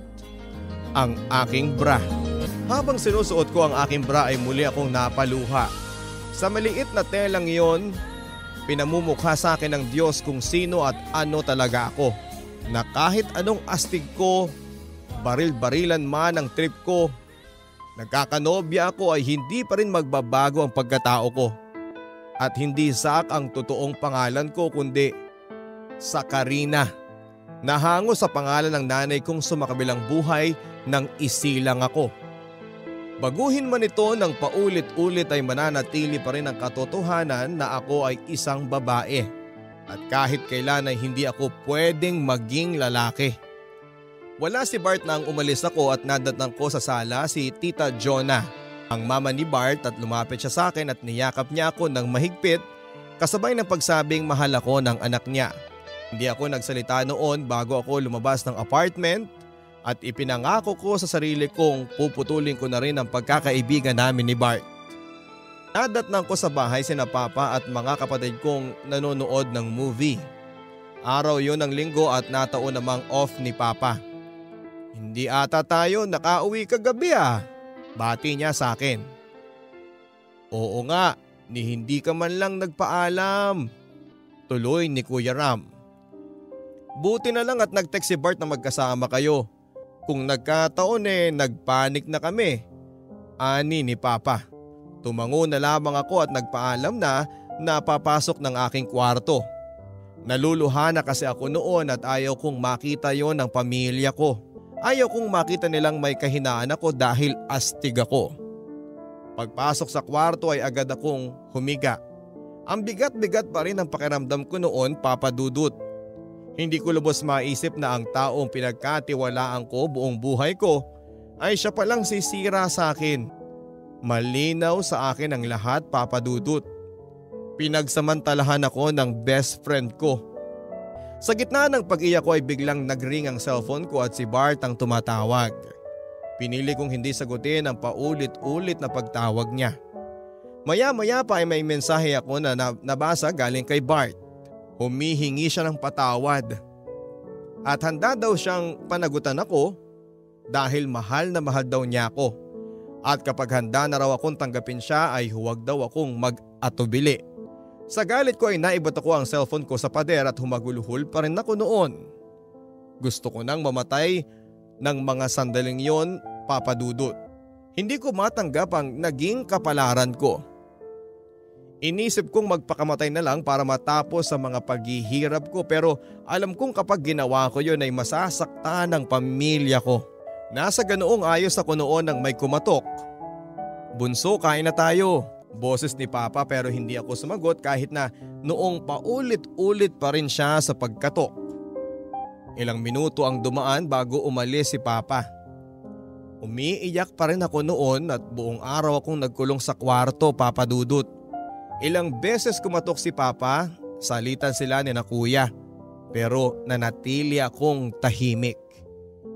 ang aking bra. Habang sinusuot ko ang aking bra ay muli akong napaluha. Sa maliit na telang iyon, pinamumukha sa akin ng Diyos kung sino at ano talaga ako. Na kahit anong astig ko, baril-barilan man ang trip ko, nagkakanobya ako ay hindi pa rin magbabago ang pagkatao ko. At hindi Zach ang totoong pangalan ko kundi Sakarina. Nahango sa pangalan ng nanay kong sumakabilang buhay nang isilang ako. Baguhin man ito ng paulit-ulit ay mananatili pa rin ang katotohanan na ako ay isang babae. At kahit kailan ay hindi ako pwedeng maging lalaki. Wala si Bart nang umalis ako at nadatnang ko sa sala si Tita Jonah, ang mama ni Bart, at lumapit siya sa akin at niyakap niya ako ng mahigpit kasabay ng pagsabing mahal ako ng anak niya. Hindi ako nagsalita noon bago ako lumabas ng apartment at ipinangako ko sa sarili kong puputulin ko na rin ang pagkakaibigan namin ni Bart. Nadatnang ko sa bahay sina Papa at mga kapatid kong nanonood ng movie. Araw yun ng linggo at nataon namang off ni Papa. Hindi ata tayo nakauwi kagabi ah, bati niya sa akin. Oo nga, ni hindi ka man lang nagpaalam, tuloy ni Kuya Ram. Buti na lang at nag-text si Bart na magkasama kayo. Kung nagkataon nagpanik na kami, ani ni Papa. Tumango na lamang ako at nagpaalam na napapasok ng aking kwarto. Naluluha na kasi ako noon at ayaw kong makita yon ng pamilya ko. Ayaw kong makita nilang may kahinaan ako dahil astig ako. Pagpasok sa kwarto ay agad akong humiga. Ang bigat-bigat pa rin ang pakiramdam ko noon, Papa Dudut. Hindi ko lubos maisip na ang taong pinagkatiwalaan ko buong buhay ko ay siya palang sisira sa akin. Malinaw sa akin ang lahat, Papa Dudut. Pinagsamantalahan ako ng best friend ko. Sa gitna ng pag-iyak ko ay biglang nagring ang cellphone ko at si Bart ang tumatawag. Pinili kong hindi sagutin ang paulit-ulit na pagtawag niya. Maya-maya pa ay may mensahe ako na nabasa galing kay Bart. Humihingi siya ng patawad. At handa daw siyang panagutan ako dahil mahal na mahal daw niya ako. At kapag handa na raw akong tanggapin siya ay huwag daw akong mag-atubili. Sa galit ko ay naibot ako ang cellphone ko sa pader at humaguluhol pa rin ako noon. Gusto ko nang mamatay ng mga sandaling yon, Papa Dudut. Hindi ko matanggap ang naging kapalaran ko. Inisip kong magpakamatay na lang para matapos sa mga paghihirap ko pero alam kong kapag ginawa ko yun ay masasaktan ang pamilya ko. Nasa ganoong ayos ako noon nang may kumatok. Bunso, kain na tayo. Boses ni Papa pero hindi ako sumagot kahit na noong paulit-ulit pa rin siya sa pagkatok. Ilang minuto ang dumaan bago umalis si Papa. Umiiyak pa rin ako noon at buong araw akong nagkulong sa kwarto, Papa Dudut. Ilang beses kumatok si Papa, salitan sila ni na Kuya, pero nanatili akong tahimik.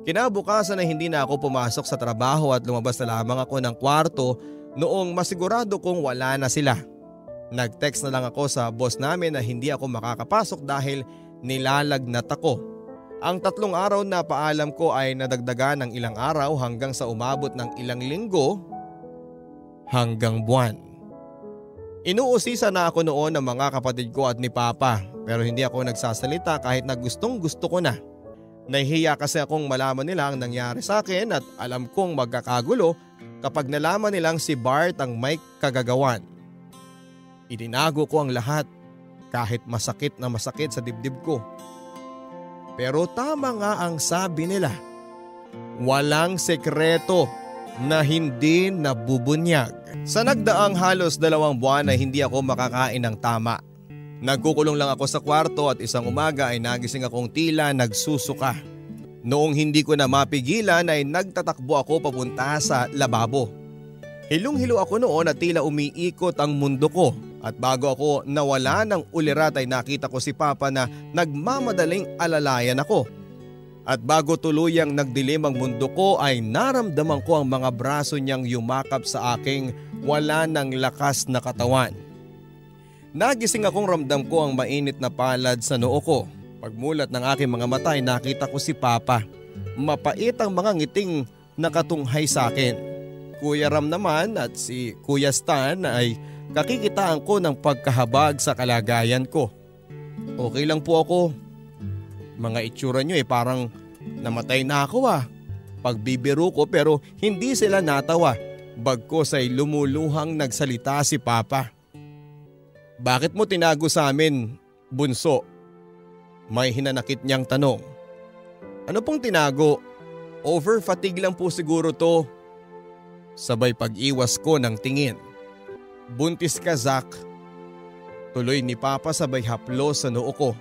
Kinabukasan na hindi na ako pumasok sa trabaho at lumabas na lamang ako ng kwarto noong masigurado kong wala na sila. Nag-text na lang ako sa boss namin na hindi ako makakapasok dahil nilalagnat ako. Ang 3 araw na paalam ko ay nadagdagan ng ilang araw hanggang sa umabot ng ilang linggo hanggang buwan. Inuusisa na ako noon ng mga kapatid ko at ni Papa pero hindi ako nagsasalita kahit na gustong gusto ko na. Nahihiya kasi akong malaman nila ang nangyari sa akin at alam kong magkakagulo kapag nalaman nilang si Bart ang may kagagawan. Itinago ko ang lahat kahit masakit na masakit sa dibdib ko. Pero tama nga ang sabi nila, walang sekreto na hindi nabubunyag. Sa nagdaang halos 2 buwan ay hindi ako makakain ng tama. Nagkukulong lang ako sa kwarto at isang umaga ay nagising akong tila nagsusuka. Noong hindi ko na mapigilan ay nagtatakbo ako papunta sa lababo. Hilong-hilo ako noon at tila umiikot ang mundo ko. At bago ako nawala ng ulirat ay nakita ko si Papa na nagmamadaling alalayan ako. At bago tuluyang nagdilim ang mundo ko ay naramdaman ko ang mga braso niyang yumakap sa aking wala ng lakas na katawan. Nagising akong ramdam ko ang mainit na palad sa noo ko. Pagmulat ng aking mga mata ay nakita ko si Papa. Mapait ang mga ngiting nakatunghay sa akin. Kuya Ram naman at si Kuya Stan ay kakikitaan ko ng pagkahabag sa kalagayan ko. Okay lang po ako. Mga itsura nyo parang namatay na ako Pagbibiro ko pero hindi sila natawa. Bagkus ay lumuluhang nagsalita si Papa. Bakit mo tinago sa amin, bunso? May hinanakit niyang tanong. Ano pong tinago? Over fatigue lang po siguro to. Sabay pag-iwas ko ng tingin. Buntis ka, Zach. Tuloy ni Papa sabay haplos sa noo ko.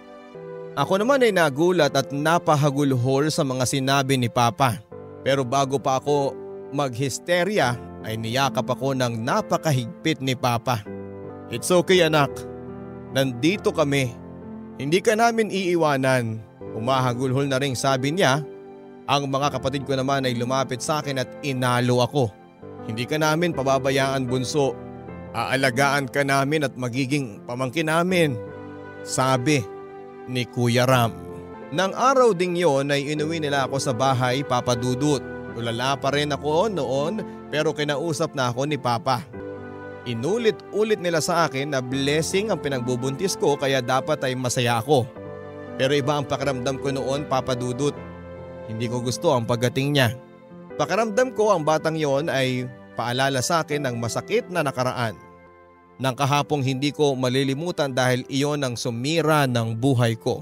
Ako naman ay nagulat at napahagulhol sa mga sinabi ni Papa. Pero bago pa ako maghisterya ay niyakap ako ng napakahigpit ni Papa. It's okay anak. Nandito kami. Hindi ka namin iiwanan. Umahagulhol na ring sabi niya. Ang mga kapatid ko naman ay lumapit sa akin at inalo ako. Hindi ka namin pababayaan, bunso. Aalagaan ka namin at magiging pamangkin namin. Sabi ni Kuya Ram. Nang araw ding yon ay inuwi nila ako sa bahay, Papa Dudut. Tulala pa rin ako noon pero kinausap na ako ni Papa. Inulit-ulit nila sa akin na blessing ang pinagbubuntis ko kaya dapat ay masaya ako. Pero iba ang pakiramdam ko noon, Papa Dudut. Hindi ko gusto ang pagdating niya. Pakiramdam ko ang batang yon ay paalala sa akin ng masakit na nakaraan. Nang kahapong hindi ko malilimutan dahil iyon ang sumira ng buhay ko.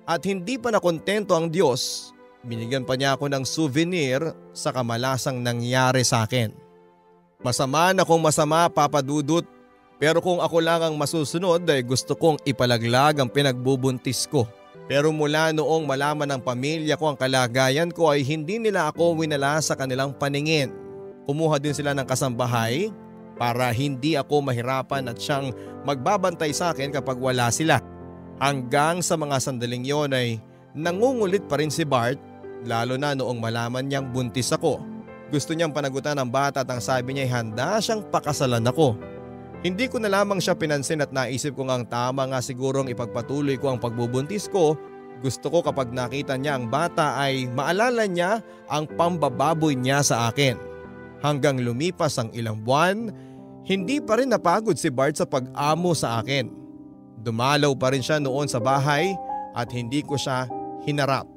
At hindi pa nakontento ang Diyos, binigyan pa niya ako ng souvenir sa kamalasang nangyari sa akin. Masama na kung masama, Papa Dudut, pero kung ako lang ang masusunod ay gusto kong ipalaglag ang pinagbubuntis ko. Pero mula noong malaman ng pamilya ko ang kalagayan ko ay hindi nila ako winala sa kanilang paningin. Kumuha din sila ng kasambahay para hindi ako mahirapan at siyang magbabantay sa akin kapag wala sila. Hanggang sa mga sandaling yon ay nangungulit pa rin si Bart lalo na noong malaman niyang buntis ako. Gusto niyang panagutan ng bata at ang sabi niya ay handa siyang pakasalan ako. Hindi ko na lamang siya pinansin at naisip ko ngang tama nga sigurong ipagpatuloy ko ang pagbubuntis ko. Gusto ko kapag nakita niya ang bata ay maalala niya ang pambababoy niya sa akin. Hanggang lumipas ang ilang buwan, hindi pa rin napagod si Bart sa pag-amo sa akin. Dumalaw pa rin siya noon sa bahay at hindi ko siya hinarap.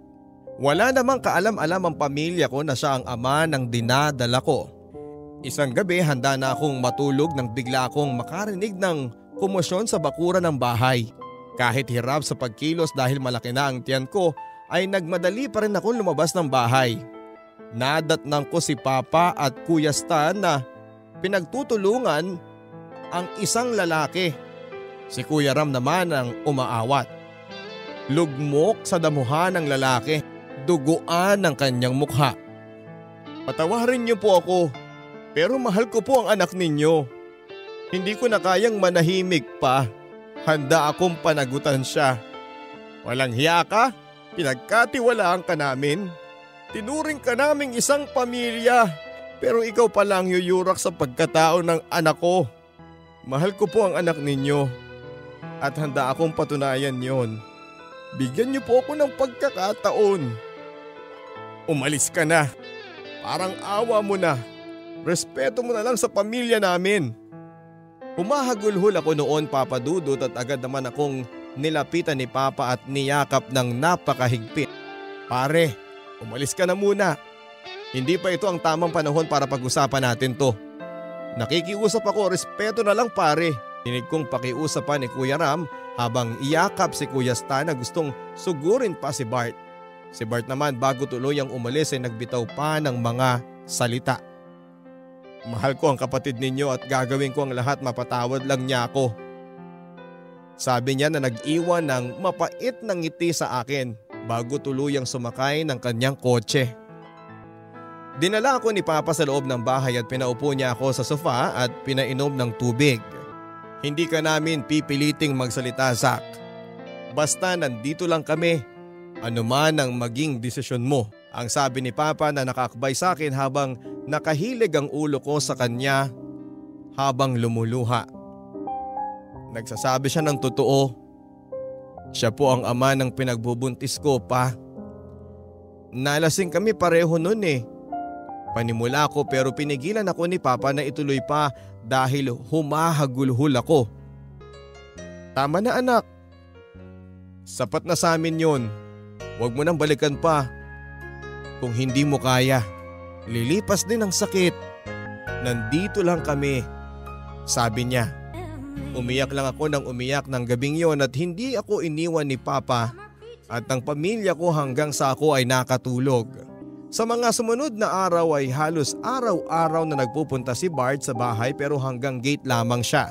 Wala namang kaalam-alam ang pamilya ko na siya ang ama ng dinadala ko. Isang gabi handa na akong matulog nang bigla akong makarinig ng komosyon sa bakuran ng bahay. Kahit hirap sa pagkilos dahil malaki na ang tiyan ko ay nagmadali pa rin akong lumabas ng bahay. Nadatnang ko si Papa at Kuya Stan na pinagtutulungan ang isang lalaki. Si Kuya Ram naman ang umaawat. Lugmok sa damuhan ng lalaki, duguan ang kanyang mukha. Patawarin niyo po ako. Pero mahal ko po ang anak ninyo. Hindi ko na kayang manahimik pa. Handa akong panagutan siya. Walang hiya ka? Pinagkatiwalaan ka namin. Tinuring ka naming isang pamilya. Pero ikaw pa lang yuyurak sa pagkatao ng anak ko. Mahal ko po ang anak ninyo. At handa akong patunayan yon. Bigyan niyo po ako ng pagkakataon. Umalis ka na. Parang awa mo na. Respeto mo na lang sa pamilya namin. Humahagulhol ako noon, Papa Dudut, at agad naman akong nilapitan ni Papa at niyakap ng napakahigpit. Pare, umalis ka na muna. Hindi pa ito ang tamang panahon para pag-usapan natin to. Nakikiusap ako, respeto na lang pare. Dinig kong pakiusapan ni Kuya Ram habang iyakap si Kuya Stan na gustong sugurin pa si Bart. Si Bart naman bago tuluyang umalis ay nagbitaw pa ng mga salita. Mahal ko ang kapatid ninyo at gagawin ko ang lahat, mapatawad lang niya ako. Sabi niya na nag-iwan ng mapait na ngiti sa akin bago tuluyang sumakay ng kanyang kotse. Dinala ako ni Papa sa loob ng bahay at pinaupo niya ako sa sofa at pinainom ng tubig. Hindi ka namin pipiliting magsalita, Zach. Basta nandito lang kami. Ano man ang maging desisyon mo. Ang sabi ni Papa na nakaakbay sa akin habang nakahilig ang ulo ko sa kanya habang lumuluha. Nagsasabi siya ng totoo. Siya po ang ama ng pinagbubuntis ko, Pa. Nalasing kami pareho nun eh. Panimula ko pero pinigilan ako ni Papa na ituloy pa dahil humahagulhol ako. Tama na anak. Sapat na sa amin yun. Huwag mo nang balikan pa. Kung hindi mo kaya, lilipas din ang sakit. Nandito lang kami, sabi niya. Umiyak lang ako ng umiyak ng gabing yon at hindi ako iniwan ni Papa at ang pamilya ko hanggang sa ako ay nakatulog. Sa mga sumunod na araw ay halos araw-araw na nagpupunta si Bart sa bahay pero hanggang gate lamang siya.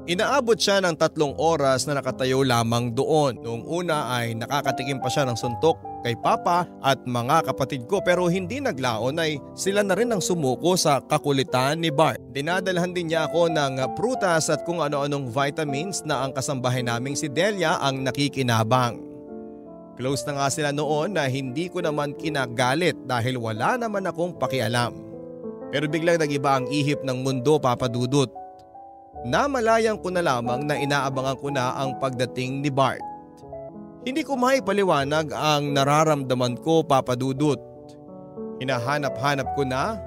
Inaabot siya ng 3 oras na nakatayo lamang doon. Noong una ay nakakatikim pa siya ng suntok kay Papa at mga kapatid ko pero hindi naglaon ay sila na rin ang sumuko sa kakulitan ni Bart. Dinadalhan din niya ako ng prutas at kung ano-anong vitamins na ang kasambahay naming si Delia ang nakikinabang. Close na nga sila noon na hindi ko naman kinagalit dahil wala naman akong pakialam. Pero biglang nagiba ang ihip ng mundo, Papa Dudut. Namalayan ko na lamang na inaabangan ko na ang pagdating ni Bart. Hindi ko maipaliwanag ang nararamdaman ko, Papa Dudut. Hinahanap-hanap ko na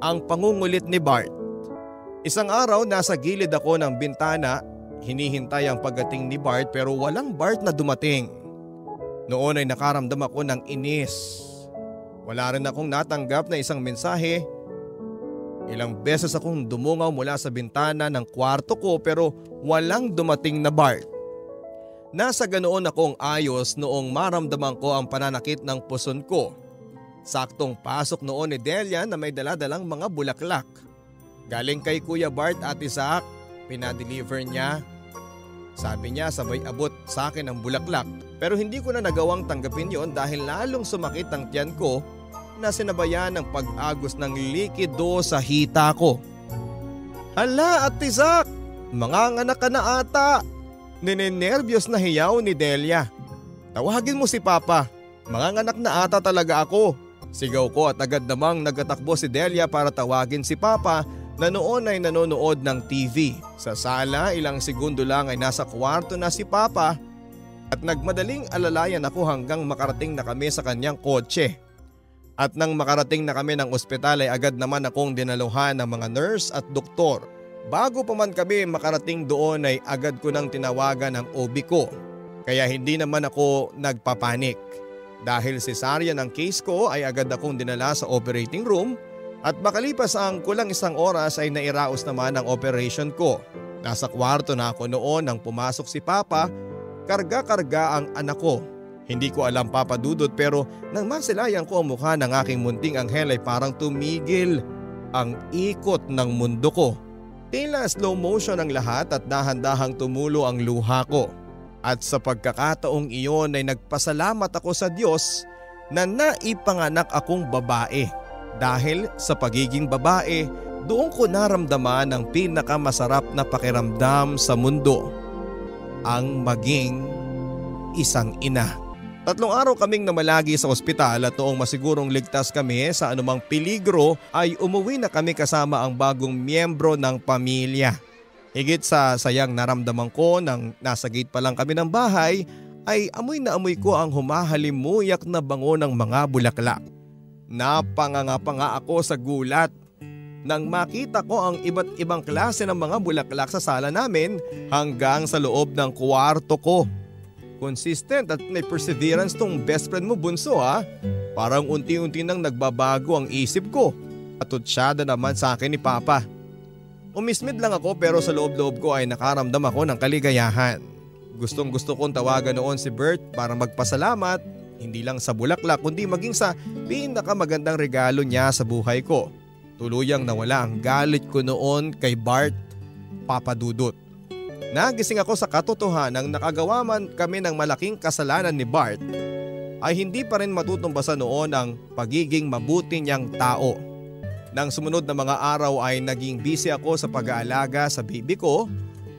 ang pangungulit ni Bart. Isang araw nasa gilid ako ng bintana, hinihintay ang pagdating ni Bart pero walang Bart na dumating. Noon ay nakaramdam ako ng inis. Wala rin akong natanggap na isang mensahe. Ilang beses akong dumungaw mula sa bintana ng kwarto ko pero walang dumating na Bart. Nasa ganoon akong ayos noong maramdaman ko ang pananakit ng puson ko. Saktong pasok noon ni Delia na may daladalang mga bulaklak. Galing kay Kuya Bart at Isaac, pinadeliver niya. Sabi niya sabay abot sa akin ang bulaklak pero hindi ko na nagawang tanggapin yon dahil lalong sumakit ang tiyan ko na sinabayan ng pag-agos ng likido sa hita ko. Hala at Isaac, manganganak ka na ata. Ninenervyos na hiyaw ni Delia. Tawagin mo si Papa, manganganak na ata talaga ako. Sigaw ko at agad namang nagtatakbo si Delia para tawagin si Papa na noon ay nanonood ng TV. Sa sala ilang segundo lang ay nasa kwarto na si Papa at nagmadaling alalayan ako hanggang makarating na kami sa kanyang kotse. At nang makarating na kami ng ospital ay agad naman akong dinaluhan ng mga nurse at doktor. Bago pa man kami makarating doon ay agad ko nang tinawagan ang OB ko. Kaya hindi naman ako nagpapanik. Dahil cesarean ang case ko ay agad akong dinala sa operating room at makalipas ang kulang 1 oras ay nairaos naman ang operation ko. Nasa kwarto na ako noon nang pumasok si Papa, karga-karga ang anak ko. Hindi ko alam, Papa Dudut, pero nang masilayan ko ang mukha ng aking munting anghel ay parang tumigil ang ikot ng mundo ko. Tila slow motion ang lahat at dahan-dahang tumulo ang luha ko. At sa pagkakataong iyon ay nagpasalamat ako sa Diyos na naipanganak akong babae. Dahil sa pagiging babae, doon ko naramdaman ang pinakamasarap na pakiramdam sa mundo. Ang maging isang ina. 3 araw kaming namalagi sa ospital at noong masigurong ligtas kami sa anumang peligro ay umuwi na kami kasama ang bagong miyembro ng pamilya. Higit sa sayang naramdaman ko nang nasa gate pa lang kami ng bahay ay amoy na amoy ko ang humahalimuyak na bango ng mga bulaklak. Napanganga pa nga ako sa gulat nang makita ko ang iba't ibang klase ng mga bulaklak sa sala namin hanggang sa loob ng kwarto ko. Consistent at may perseverance tong best friend mo, bunso ha. Parang unti-unti nang nagbabago ang isip ko at tutsyada naman sa akin ni Papa. Umismid lang ako pero sa loob-loob ko ay nakaramdam ako ng kaligayahan. Gustong gusto kong tawagan noon si Bert para magpasalamat, hindi lang sa bulaklak kundi maging sa pinakamagandang regalo niya sa buhay ko. Tuluyang nawala ang galit ko noon kay Bart, Papa Dudut. Nagising ako sa katotohanang nakagawa man kami ng malaking kasalanan ni Bart, ay hindi pa rin matutumbasan noon ang pagiging mabuti niyang tao. Nang sumunod na mga araw ay naging busy ako sa pag-aalaga sa baby ko.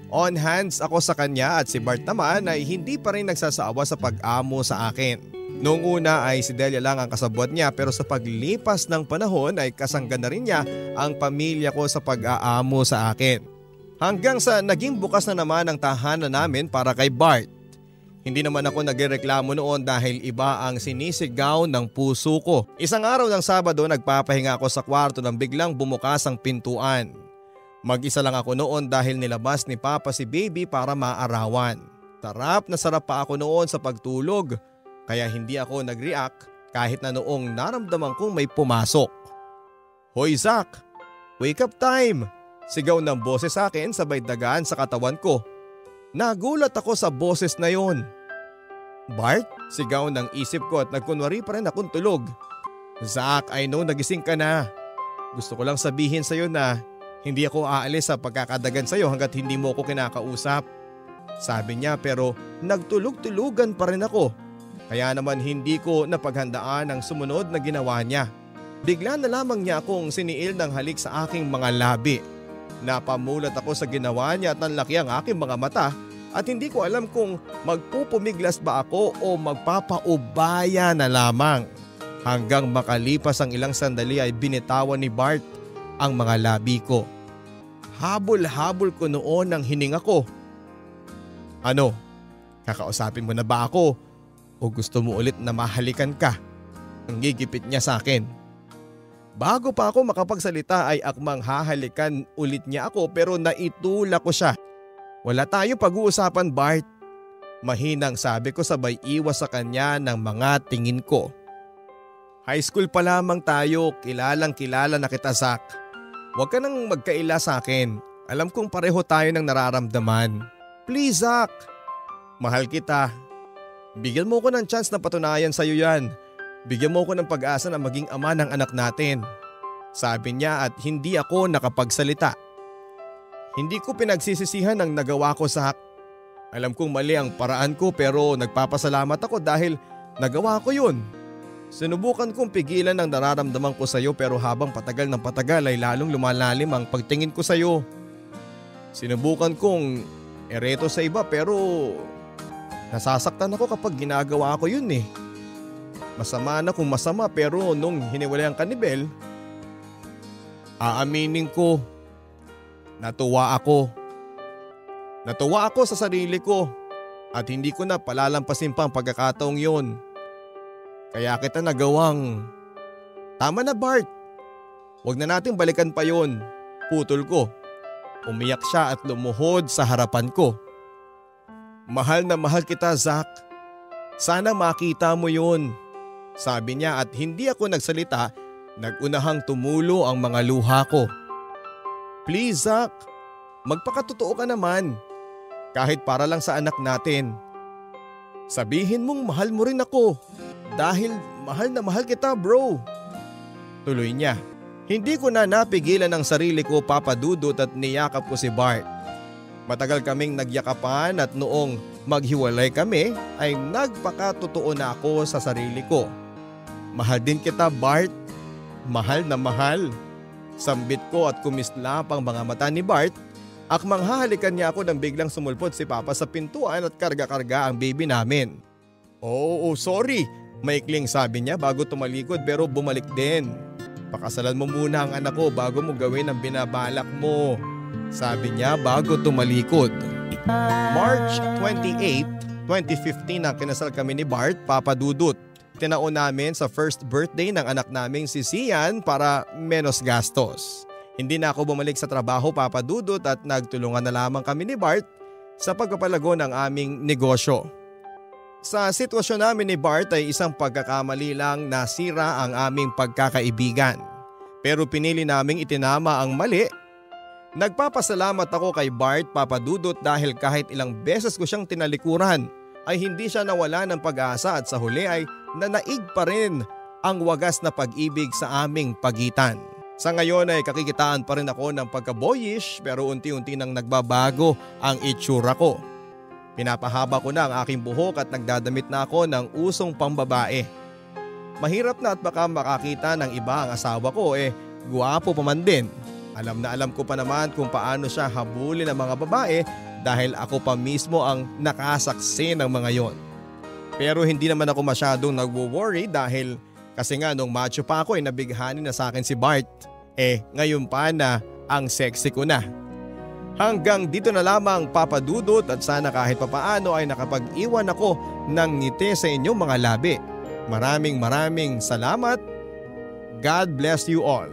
On hands ako sa kanya at si Bart naman ay hindi pa rin nagsasawa sa pag-amo sa akin. Noong una ay si Delia lang ang kasabwat niya pero sa paglipas ng panahon ay kasangga na rin niya ang pamilya ko sa pag-aamo sa akin. Hanggang sa naging bukas na naman ang tahanan namin para kay Bart. Hindi naman ako nagreklamo noon dahil iba ang sinisigaw ng puso ko. Isang araw ng Sabado nagpapahinga ako sa kwarto nang biglang bumukas ang pintuan. Mag-isa lang ako noon dahil nilabas ni Papa si baby para maarawan. Sarap na sarap pa ako noon sa pagtulog kaya hindi ako nag-react kahit na noong naramdaman kong may pumasok. "Hoy Zach, wake up time!" Sigaw ng boses sa akin sabay dagaan sa katawan ko. Nagulat ako sa boses na yon. "Bart?" Sigaw ng isip ko at nagkunwari pa rin akong tulog. "Zach, I know nagising ka na. Gusto ko lang sabihin sa'yo na hindi ako aalis sa pagkakadagan sa'yo hanggat hindi mo ako kinakausap." Sabi niya pero nagtulog-tulugan pa rin ako. Kaya naman hindi ko napaghandaan ang sumunod na ginawa niya. Bigla na lamang niya akong siniil ng halik sa aking mga labi. Napamulat ako sa ginawa niya at nanlaki ang aking mga mata at hindi ko alam kung magpupumiglas ba ako o magpapaubaya na lamang. Hanggang makalipas ang ilang sandali ay binitawan ni Bart ang mga labi ko. Habol-habol ko noon ang hininga ko. "Ano? Kakausapin mo na ba ako o gusto mo ulit na mahalikan ka?" Ang gigipit niya sa akin. Bago pa ako makapagsalita ay akmang hahalikan ulit niya ako pero naitulak ko siya. "Wala tayo pag-uusapan, Bart." Mahinang sabi ko sabay iwas sa kanya ng mga tingin ko. "High school pa lamang tayo, kilalang kilala na kita, Zach. Huwag ka nang magkaila sa akin. Alam kong pareho tayo ng nararamdaman. Please, Zach. Mahal kita. Bigyan mo ko ng chance na patunayan sa'yo yan. Bigyan mo ko ng pag-asa na maging ama ng anak natin." Sabi niya at hindi ako nakapagsalita. Hindi ko pinagsisisihan ang nagawa ko, Zach. Alam kong mali ang paraan ko pero nagpapasalamat ako dahil nagawa ko yun. Sinubukan kong pigilan ang nararamdaman ko sa'yo pero habang patagal ng patagal ay lalong lumalalim ang pagtingin ko sa'yo. Sinubukan kong ereto sa iba pero nasasaktan ako kapag ginagawa ko yun eh. Masama na kung masama pero nung hiniwalayan ka ni Bel, aaminin ko, natuwa ako. Natuwa ako sa sarili ko at hindi ko na palalampasin pa ang pagkakataong yun. Kaya kita nagawang, tama na Bart, huwag na nating balikan pa yun. Putol ko. Umiyak siya at lumuhod sa harapan ko. Mahal na mahal kita, Zach. Sana makita mo yun. Sabi niya at hindi ako nagsalita, nagunahang tumulo ang mga luha ko. Please, Zach, magpakatotoo ka naman. Kahit para lang sa anak natin. Sabihin mong mahal mo rin ako. Dahil mahal na mahal kita, bro. Tuloy niya. Hindi ko na napigilan ang sarili ko, Papa Dudut, at niyakap ko si Bart. Matagal kaming nagyakapan at noong maghiwalay kami ay nagpakatotoo na ako sa sarili ko. Mahal din kita, Bart. Mahal na mahal. Sambit ko at kumislap ang mga mata ni Bart. Akmang hahalikan niya ako nang biglang sumulpot si Papa sa pintuan at karga-karga ang baby namin. Oh, sorry. Maikling sabi niya bago tumalikod pero bumalik din. Pakasalan mo muna ang anak ko bago mo gawin ang binabalak mo. Sabi niya bago tumalikod. March 28, 2015 na kinasal kami ni Bart, Papa Dudut. Tinaon namin sa first birthday ng anak naming si Sian para menos gastos. Hindi na ako bumalik sa trabaho, Papa Dudut, at nagtulungan na lamang kami ni Bart sa pagpapalago ng aming negosyo. Sa sitwasyon namin ni Bart ay isang pagkakamali lang nasira ang aming pagkakaibigan. Pero pinili naming itinama ang mali. Nagpapasalamat ako kay Bart, Papa Dudut, dahil kahit ilang beses ko siyang tinalikuran ay hindi siya nawala ng pag-asa at sa huli ay nanaig pa rin ang wagas na pag-ibig sa aming pagitan. Sa ngayon ay kakikitaan pa rin ako ng pagka-boyish pero unti-unti nang nagbabago ang itsura ko. Pinapahaba ko na ang aking buhok at nagdadamit na ako ng usong pambabae. Mahirap na at baka makakita ng iba ang asawa ko guwapo pa man din. Alam na alam ko pa naman kung paano siya habulin ng mga babae dahil ako pa mismo ang nakasaksi ng mga yon. Pero hindi naman ako masyadong nagwo-worry dahil kasi nga nung macho pa ako nabighani na sa akin si Bart. Ngayon pa na ang sexy ko na. Hanggang dito na lamang, Papa Dudut, at sana kahit papaano ay nakapag-iwan ako ng ngiti sa inyong mga labi. Maraming salamat. God bless you all.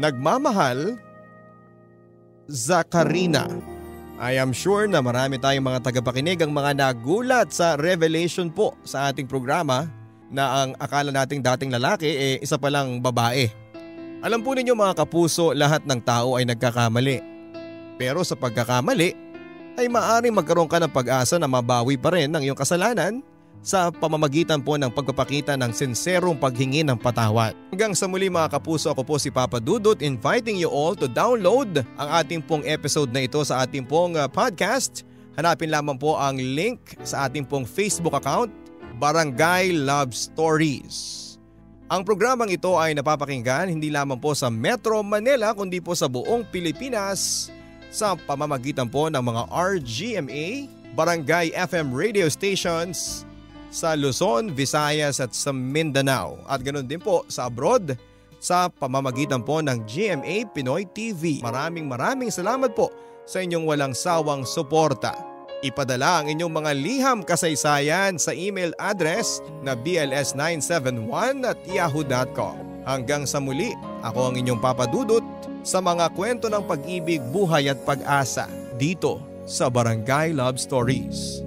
Nagmamahal, Zakarina. I am sure na marami tayong mga tagapakinig ang mga nagulat sa revelation po sa ating programa na ang akala nating dating lalaki isa palang babae. Alam po ninyo mga kapuso, lahat ng tao ay nagkakamali. Pero sa pagkakamali ay maaaring magkaroon ka ng pag-asa na mabawi pa rin ang iyong kasalanan sa pamamagitan po ng pagpapakita ng sinserong paghingi ng patawad. Hanggang sa muli mga kapuso, ako po si Papa Dudut, inviting you all to download ang ating pong episode na ito sa ating pong podcast. Hanapin lamang po ang link sa ating pong Facebook account, Barangay Love Stories. Ang programang ito ay napapakinggan hindi lamang po sa Metro Manila kundi po sa buong Pilipinas sa pamamagitan po ng mga RGMA, Barangay FM radio stations sa Luzon, Visayas at sa Mindanao. At ganoon din po sa abroad sa pamamagitan po ng GMA Pinoy TV. Maraming salamat po sa inyong walang sawang suporta. Ipadala ang inyong mga liham kasaysayan sa email address na bls971@yahoo.com. Hanggang sa muli, ako ang inyong Papa Dudut sa mga kwento ng pag-ibig, buhay at pag-asa dito sa Barangay Love Stories.